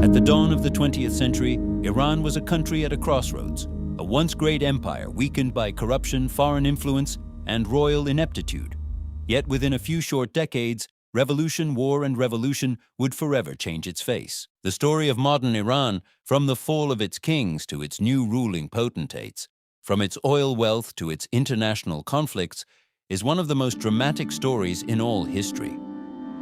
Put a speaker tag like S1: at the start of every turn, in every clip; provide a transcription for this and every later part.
S1: At the dawn of the 20th century, Iran was a country at a crossroads, a once great empire weakened by corruption, foreign influence, and royal ineptitude. Yet within a few short decades, revolution, war, and revolution would forever change its face. The story of modern Iran, from the fall of its kings to its new ruling potentates, from its oil wealth to its international conflicts, is one of the most dramatic stories in all history.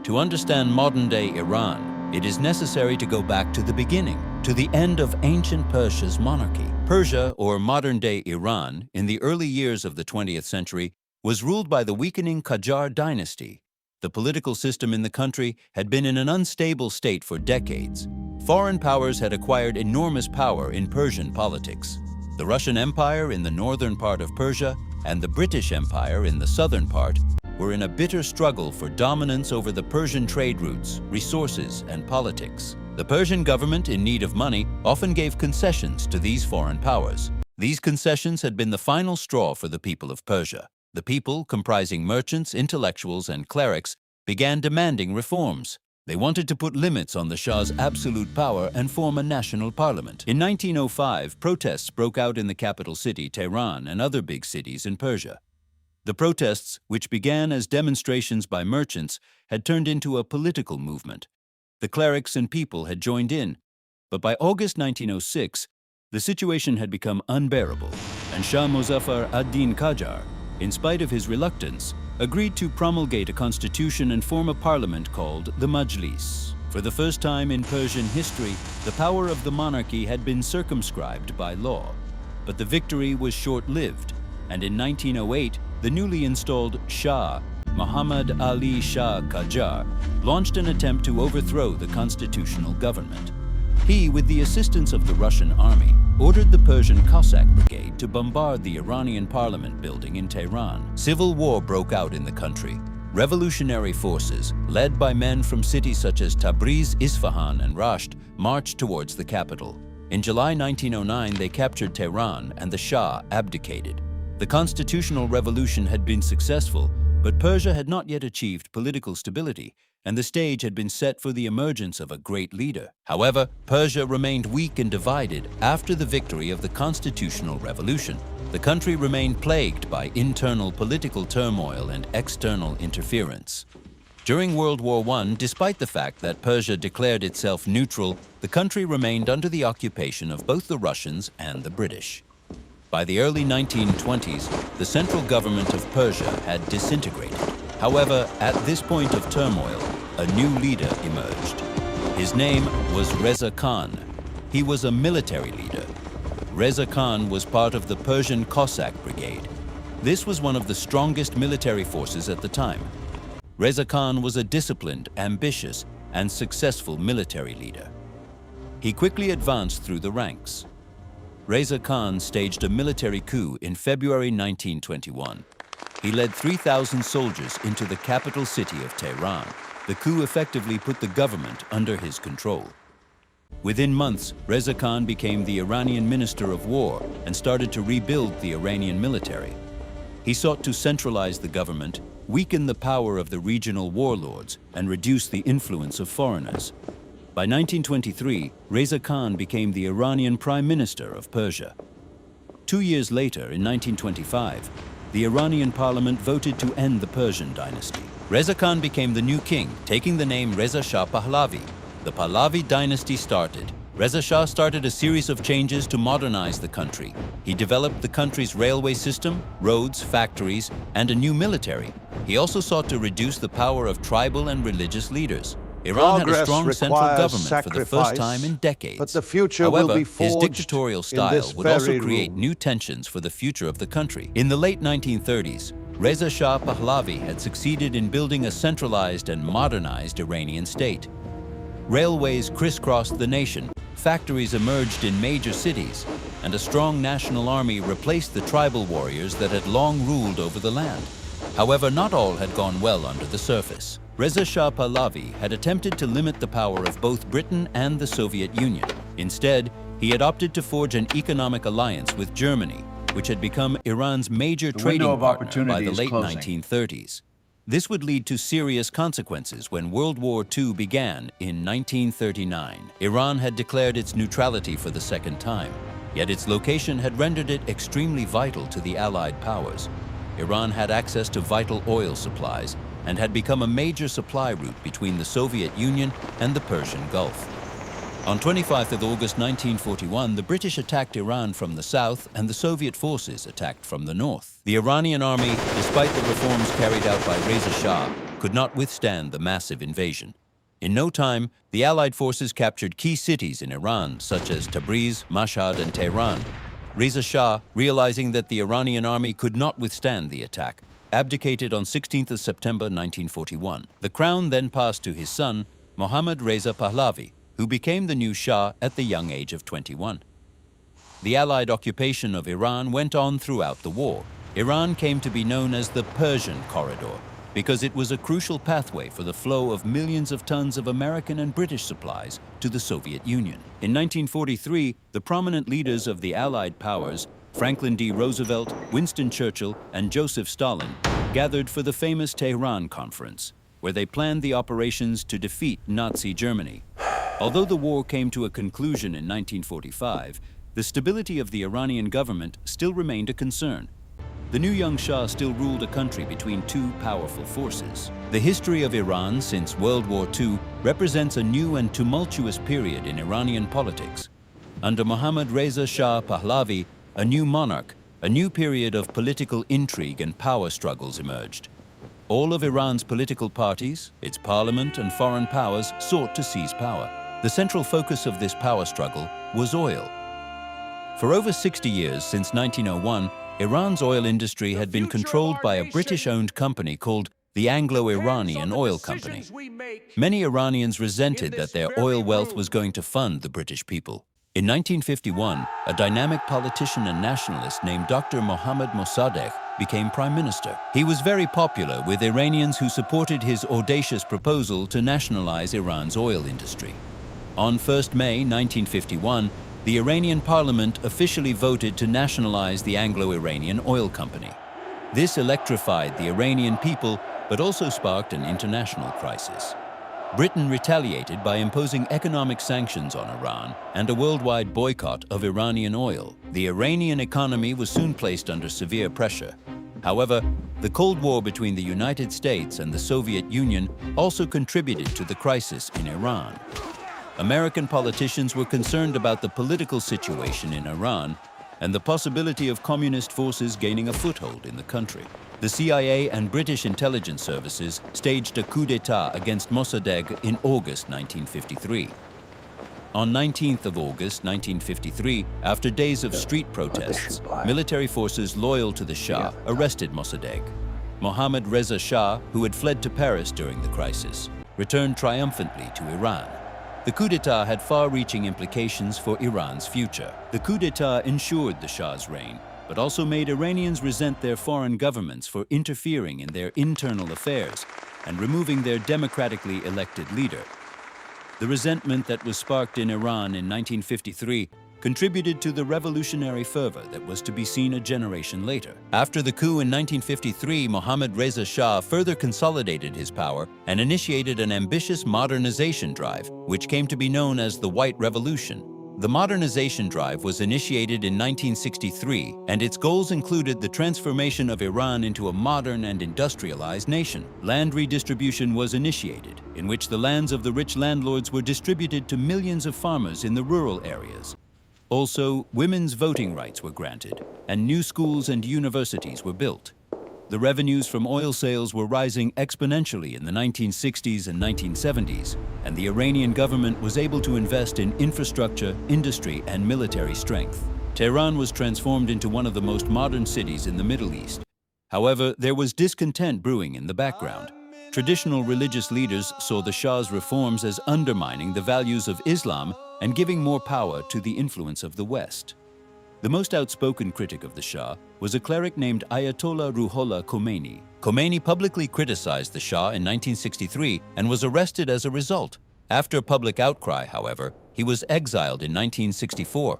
S1: To understand modern-day Iran, it is necessary to go back to the beginning, to the end of ancient Persia's monarchy. Persia, or modern-day Iran, in the early years of the 20th century, was ruled by the weakening Qajar dynasty. The political system in the country had been in an unstable state for decades. Foreign powers had acquired enormous power in Persian politics. The Russian Empire in the northern part of Persia and the British Empire in the southern part were in a bitter struggle for dominance over the Persian trade routes, resources, and politics. The Persian government, in need of money, often gave concessions to these foreign powers. These concessions had been the final straw for the people of Persia. The people, comprising merchants, intellectuals, and clerics, began demanding reforms. They wanted to put limits on the Shah's absolute power and form a national parliament. In 1905, protests broke out in the capital city, Tehran, and other big cities in Persia. The protests, which began as demonstrations by merchants, had turned into a political movement. The clerics and people had joined in, but by August 1906, the situation had become unbearable, and Shah Muzaffar ad-Din Qajar, in spite of his reluctance, agreed to promulgate a constitution and form a parliament called the Majlis. For the first time in Persian history, the power of the monarchy had been circumscribed by law. But the victory was short-lived, and in 1908, the newly installed Shah, Muhammad Ali Shah Qajar, launched an attempt to overthrow the constitutional government. He, with the assistance of the Russian army, ordered the Persian Cossack Brigade to bombard the Iranian parliament building in Tehran. Civil war broke out in the country. Revolutionary forces, led by men from cities such as Tabriz, Isfahan, and Rasht, marched towards the capital. In July 1909, they captured Tehran and the Shah abdicated. The constitutional revolution had been successful, but Persia had not yet achieved political stability, and the stage had been set for the emergence of a great leader. However, Persia remained weak and divided after the victory of the constitutional revolution. The country remained plagued by internal political turmoil and external interference. During World War I, despite the fact that Persia declared itself neutral, the country remained under the occupation of both the Russians and the British. By the early 1920s, the central government of Persia had disintegrated. However, at this point of turmoil, a new leader emerged. His name was Reza Khan. He was a military leader. Reza Khan was part of the Persian Cossack Brigade. This was one of the strongest military forces at the time. Reza Khan was a disciplined, ambitious, and successful military leader. He quickly advanced through the ranks. Reza Khan staged a military coup in February 1921. He led 3,000 soldiers into the capital city of Tehran. The coup effectively put the government under his control. Within months, Reza Khan became the Iranian Minister of War and started to rebuild the Iranian military. He sought to centralize the government, weaken the power of the regional warlords, and reduce the influence of foreigners. By 1923, Reza Khan became the Iranian Prime Minister of Persia. 2 years later, in 1925, the Iranian parliament voted to end the Persian dynasty. Reza Khan became the new king, taking the name Reza Shah Pahlavi. The Pahlavi dynasty started. Reza Shah started a series of changes to modernize the country. He developed the country's railway system, roads, factories, and a new military. He also sought to reduce the power of tribal and religious leaders. Iran had a strong central government for the first time in decades.
S2: But the future
S1: However,
S2: will be
S1: his
S2: forged
S1: dictatorial style would also create new tensions for the future of the country. In the late 1930s, Reza Shah Pahlavi had succeeded in building a centralized and modernized Iranian state. Railways crisscrossed the nation, factories emerged in major cities, and a strong national army replaced the tribal warriors that had long ruled over the land. However, not all had gone well under the surface. Reza Shah Pahlavi had attempted to limit the power of both Britain and the Soviet Union. Instead, he had opted to forge an economic alliance with Germany, which had become Iran's major trading partner by the late 1930s. This would lead to serious consequences when World War II began in 1939. Iran had declared its neutrality for the second time, yet its location had rendered it extremely vital to the Allied powers. Iran had access to vital oil supplies and had become a major supply route between the Soviet Union and the Persian Gulf. On 25 August 1941, the British attacked Iran from the south and the Soviet forces attacked from the north. The Iranian army, despite the reforms carried out by Reza Shah, could not withstand the massive invasion. In no time, the Allied forces captured key cities in Iran, such as Tabriz, Mashhad, and Tehran. Reza Shah, realizing that the Iranian army could not withstand the attack, abdicated on 16 September 1941. The crown then passed to his son, Mohammad Reza Pahlavi, who became the new Shah at the young age of 21. The Allied occupation of Iran went on throughout the war. Iran came to be known as the Persian Corridor because it was a crucial pathway for the flow of millions of tons of American and British supplies to the Soviet Union. In 1943, the prominent leaders of the Allied powers, Franklin D. Roosevelt, Winston Churchill, and Joseph Stalin, gathered for the famous Tehran Conference, where they planned the operations to defeat Nazi Germany. Although the war came to a conclusion in 1945, the stability of the Iranian government still remained a concern. The new young Shah still ruled a country between two powerful forces. The history of Iran since World War II represents a new and tumultuous period in Iranian politics. Under Mohammad Reza Shah Pahlavi, a new monarch, a new period of political intrigue and power struggles emerged. All of Iran's political parties, its parliament and foreign powers sought to seize power. The central focus of this power struggle was oil. For over 60 years, since 1901, Iran's oil industry had been controlled by a British-owned company called the Anglo-Iranian Oil Company. Many Iranians resented that their oil wealth was going to fund the British people. In 1951, a dynamic politician and nationalist named Dr. Mohammad Mossadegh became prime minister. He was very popular with Iranians who supported his audacious proposal to nationalize Iran's oil industry. On 1 May 1951, the Iranian parliament officially voted to nationalize the Anglo-Iranian Oil Company. This electrified the Iranian people, but also sparked an international crisis. Britain retaliated by imposing economic sanctions on Iran and a worldwide boycott of Iranian oil. The Iranian economy was soon placed under severe pressure. However, the Cold War between the United States and the Soviet Union also contributed to the crisis in Iran. American politicians were concerned about the political situation in Iran and the possibility of communist forces gaining a foothold in the country. The CIA and British intelligence services staged a coup d'etat against Mossadegh in August 1953. On 19th of August 1953, after days of street protests, military forces loyal to the Shah arrested Mossadegh. Mohammad Reza Shah, who had fled to Paris during the crisis, returned triumphantly to Iran. The coup d'etat had far-reaching implications for Iran's future. The coup d'etat ensured the Shah's reign, but also made Iranians resent their foreign governments for interfering in their internal affairs and removing their democratically elected leader. The resentment that was sparked in Iran in 1953 contributed to the revolutionary fervor that was to be seen a generation later. After the coup in 1953, Mohammad Reza Shah further consolidated his power and initiated an ambitious modernization drive, which came to be known as the White Revolution. The modernization drive was initiated in 1963, and its goals included the transformation of Iran into a modern and industrialized nation. Land redistribution was initiated, in which the lands of the rich landlords were distributed to millions of farmers in the rural areas. Also, women's voting rights were granted, and new schools and universities were built. The revenues from oil sales were rising exponentially in the 1960s and 1970s, and the Iranian government was able to invest in infrastructure, industry, and military strength. Tehran was transformed into one of the most modern cities in the Middle East. However, there was discontent brewing in the background. Traditional religious leaders saw the Shah's reforms as undermining the values of Islam and giving more power to the influence of the West. The most outspoken critic of the Shah was a cleric named Ayatollah Ruhollah Khomeini. Khomeini publicly criticized the Shah in 1963 and was arrested as a result. After public outcry, however, he was exiled in 1964.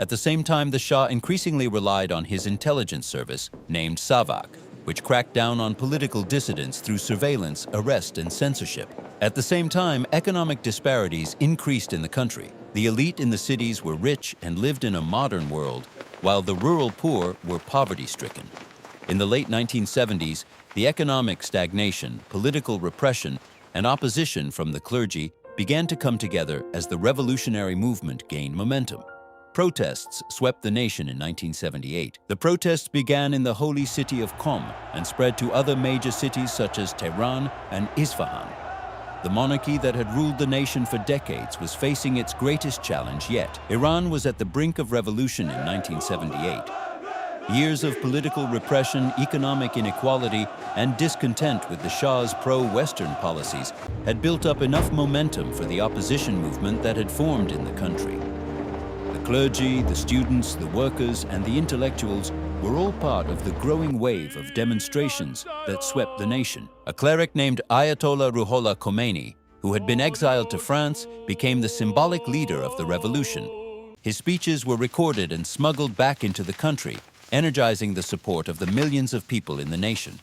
S1: At the same time, the Shah increasingly relied on his intelligence service, named Savak. which cracked down on political dissidents through surveillance, arrest, and censorship. At the same time, economic disparities increased in the country. The elite in the cities were rich and lived in a modern world, while the rural poor were poverty-stricken. In the late 1970s, the economic stagnation, political repression, and opposition from the clergy began to come together as the revolutionary movement gained momentum. Protests swept the nation in 1978. The protests began in the holy city of Qom and spread to other major cities such as Tehran and Isfahan. The monarchy that had ruled the nation for decades was facing its greatest challenge yet. Iran was at the brink of revolution in 1978. Years of political repression, economic inequality, and discontent with the Shah's pro-Western policies had built up enough momentum for the opposition movement that had formed in the country. The clergy, the students, the workers, and the intellectuals were all part of the growing wave of demonstrations that swept the nation. A cleric named Ayatollah Ruhollah Khomeini, who had been exiled to France, became the symbolic leader of the revolution. His speeches were recorded and smuggled back into the country, energizing the support of the millions of people in the nation.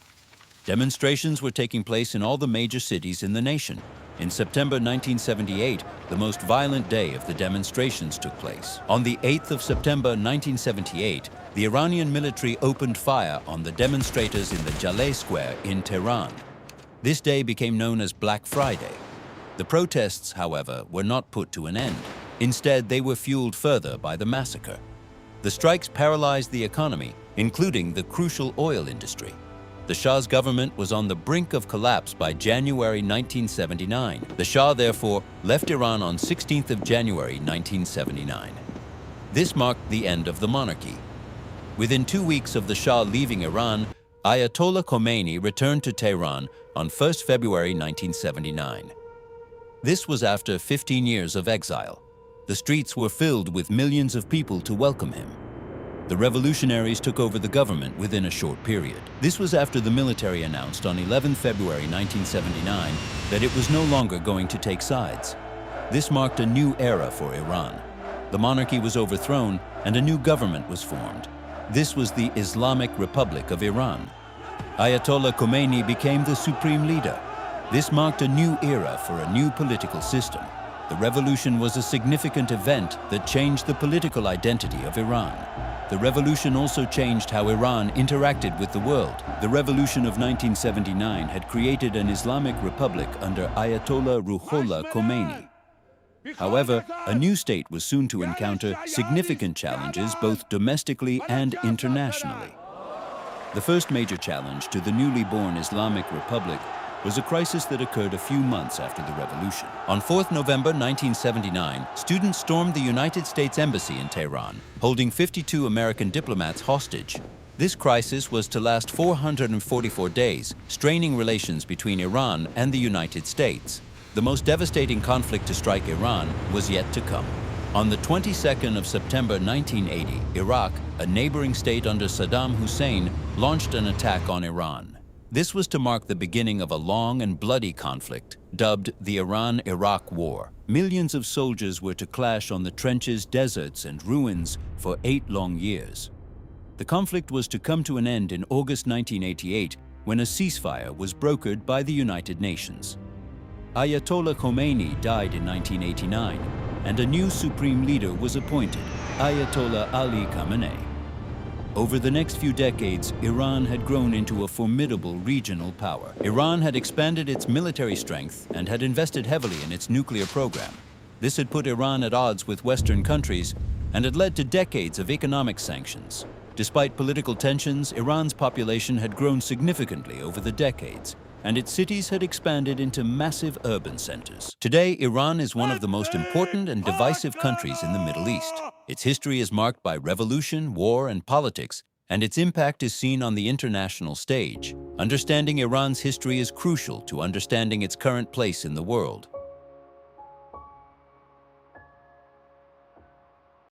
S1: Demonstrations were taking place in all the major cities in the nation. In September 1978, the most violent day of the demonstrations took place. On the 8th of September 1978, the Iranian military opened fire on the demonstrators in the Jaleh Square in Tehran. This day became known as Black Friday. The protests, however, were not put to an end. Instead, they were fueled further by the massacre. The strikes paralyzed the economy, including the crucial oil industry. The Shah's government was on the brink of collapse by January 1979. The Shah, therefore, left Iran on 16th of January 1979. This marked the end of the monarchy. Within 2 weeks of the Shah leaving Iran, Ayatollah Khomeini returned to Tehran on 1st February 1979. This was after 15 years of exile. The streets were filled with millions of people to welcome him. The revolutionaries took over the government within a short period. This was after the military announced on 11 February 1979 that it was no longer going to take sides. This marked a new era for Iran. The monarchy was overthrown and a new government was formed. This was the Islamic Republic of Iran. Ayatollah Khomeini became the supreme leader. This marked a new era for a new political system. The revolution was a significant event that changed the political identity of Iran. The revolution also changed how Iran interacted with the world. The revolution of 1979 had created an Islamic Republic under Ayatollah Ruhollah Khomeini. However, a new state was soon to encounter significant challenges both domestically and internationally. The first major challenge to the newly born Islamic Republic was a crisis that occurred a few months after the revolution. On 4th November 1979, students stormed the United States Embassy in Tehran, holding 52 American diplomats hostage. This crisis was to last 444 days, straining relations between Iran and the United States. The most devastating conflict to strike Iran was yet to come. On the 22nd of September 1980, Iraq, a neighboring state under Saddam Hussein, launched an attack on Iran. This was to mark the beginning of a long and bloody conflict, dubbed the Iran-Iraq War. Millions of soldiers were to clash on the trenches, deserts, and ruins for 8 long years. The conflict was to come to an end in August 1988, when a ceasefire was brokered by the United Nations. Ayatollah Khomeini died in 1989, and a new supreme leader was appointed, Ayatollah Ali Khamenei. Over the next few decades, Iran had grown into a formidable regional power. Iran had expanded its military strength and had invested heavily in its nuclear program. This had put Iran at odds with Western countries and had led to decades of economic sanctions. Despite political tensions, Iran's population had grown significantly over the decades, and its cities had expanded into massive urban centers. Today, Iran is one of the most important and divisive countries in the Middle East. Its history is marked by revolution, war, and politics, and its impact is seen on the international stage. Understanding Iran's history is crucial to understanding its current place in the world.